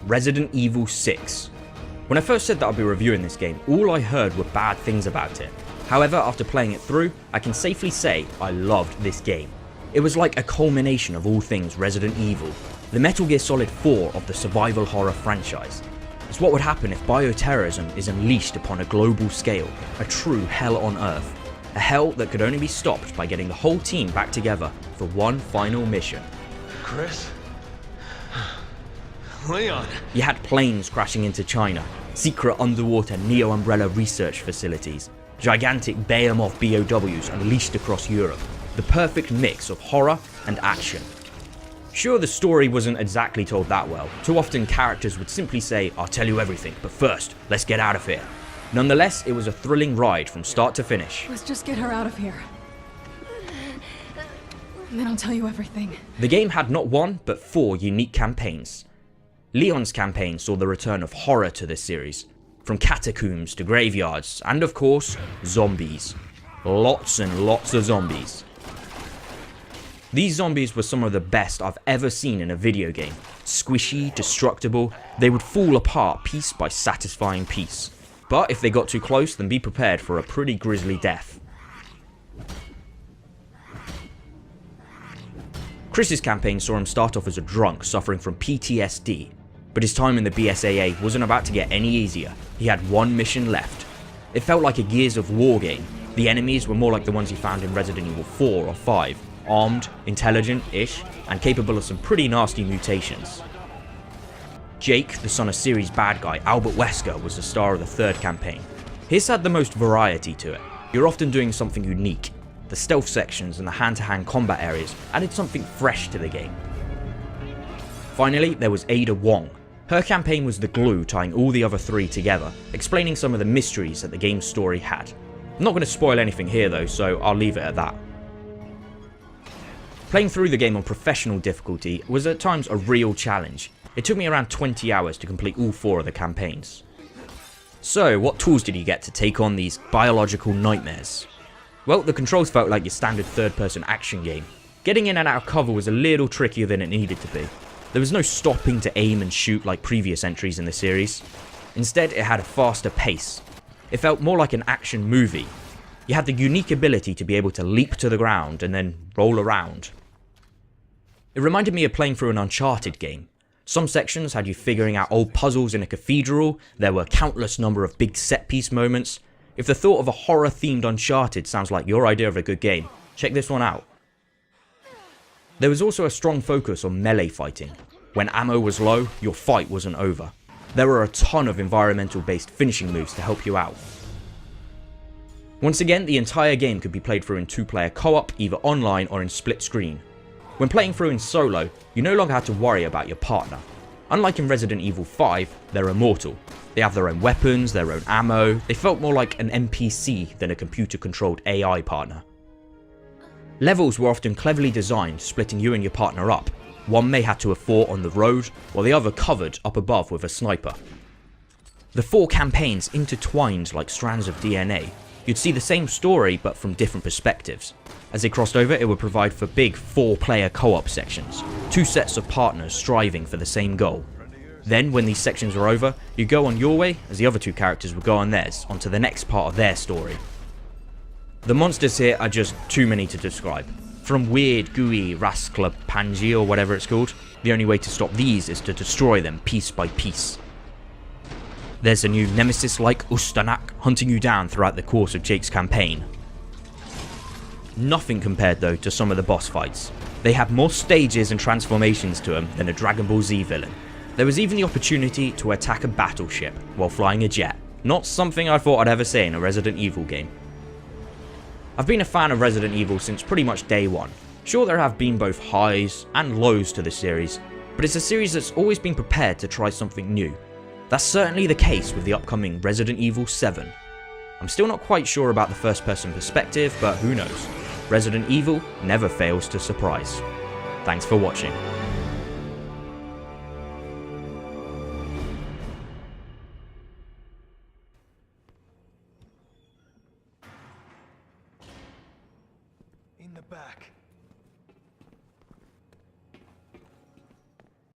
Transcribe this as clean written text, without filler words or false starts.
Resident Evil 6. When I first said that I'd be reviewing this game, all I heard were bad things about it. However, after playing it through, I can safely say I loved this game. It was like a culmination of all things Resident Evil, the Metal Gear Solid 4 of the survival horror franchise. It's what would happen if bio-terrorism is unleashed upon a global scale, a true hell on earth. A hell that could only be stopped by getting the whole team back together for one final mission. Chris? Leon! You had planes crashing into China, secret underwater Neo-Umbrella research facilities, gigantic behemoth BOWs unleashed across Europe, the perfect mix of horror and action. Sure, the story wasn't exactly told that well. Too often characters would simply say, "I'll tell you everything, but first, let's get out of here." Nonetheless, it was a thrilling ride from start to finish. Let's just get her out of here. And then I'll tell you everything. The game had not one, but 4 unique campaigns. Leon's campaign saw the return of horror to this series, from catacombs to graveyards, and of course, zombies. Lots and lots of zombies. These zombies were some of the best I've ever seen in a video game. Squishy, destructible, they would fall apart piece by satisfying piece. But if they got too close, then be prepared for a pretty grisly death. Chris's campaign saw him start off as a drunk suffering from PTSD, but his time in the BSAA wasn't about to get any easier. He had one mission left. It felt like a Gears of War game. The enemies were more like the ones he found in Resident Evil 4 or 5, armed, intelligent-ish, and capable of some pretty nasty mutations. Jake, the son of series bad guy Albert Wesker, was the star of the 3rd campaign. His had the most variety to it. You're often doing something unique. The stealth sections and the hand-to-hand combat areas added something fresh to the game. Finally, there was Ada Wong. Her campaign was the glue tying all the other 3 together, explaining some of the mysteries that the game's story had. I'm not going to spoil anything here though, so I'll leave it at that. Playing through the game on professional difficulty was at times a real challenge. It took me around 20 hours to complete all 4 of the campaigns. So, what tools did you get to take on these biological nightmares? Well, the controls felt like your standard third-person action game. Getting in and out of cover was a little trickier than it needed to be. There was no stopping to aim and shoot like previous entries in the series. Instead, it had a faster pace. It felt more like an action movie. You had the unique ability to be able to leap to the ground and then roll around. It reminded me of playing through an Uncharted game. Some sections had you figuring out old puzzles in a cathedral, there were countless number of big set-piece moments. If the thought of a horror-themed Uncharted sounds like your idea of a good game, check this one out. There was also a strong focus on melee fighting. When ammo was low, your fight wasn't over. There were a ton of environmental-based finishing moves to help you out. Once again, the entire game could be played through in 2-player co-op, either online or in split screen. When playing through in solo, you no longer had to worry about your partner. Unlike in Resident Evil 5, they're immortal. They have their own weapons, their own ammo, they felt more like an NPC than a computer-controlled AI partner. Levels were often cleverly designed, splitting you and your partner up. One may have to have fought on the road, while the other covered up above with a sniper. The 4 campaigns intertwined like strands of DNA. You'd see the same story but from different perspectives. As they crossed over, it would provide for big 4-player co-op sections, 2 sets of partners striving for the same goal. Then, when these sections were over, you go on your way, as the other 2 characters would go on theirs, onto the next part of their story. The monsters here are just too many to describe. From weird, gooey Raskla Panji or whatever it's called, the only way to stop these is to destroy them piece by piece. There's a new nemesis-like Ustanak hunting you down throughout the course of Jake's campaign. Nothing compared though to some of the boss fights. They had more stages and transformations to them than a Dragon Ball Z villain. There was even the opportunity to attack a battleship while flying a jet. Not something I thought I'd ever say in a Resident Evil game. I've been a fan of Resident Evil since pretty much day one. Sure, there have been both highs and lows to the series, but it's a series that's always been prepared to try something new. That's certainly the case with the upcoming Resident Evil 7. I'm still not quite sure about the first person perspective, but who knows. Resident Evil never fails to surprise. Thanks for watching. In the back.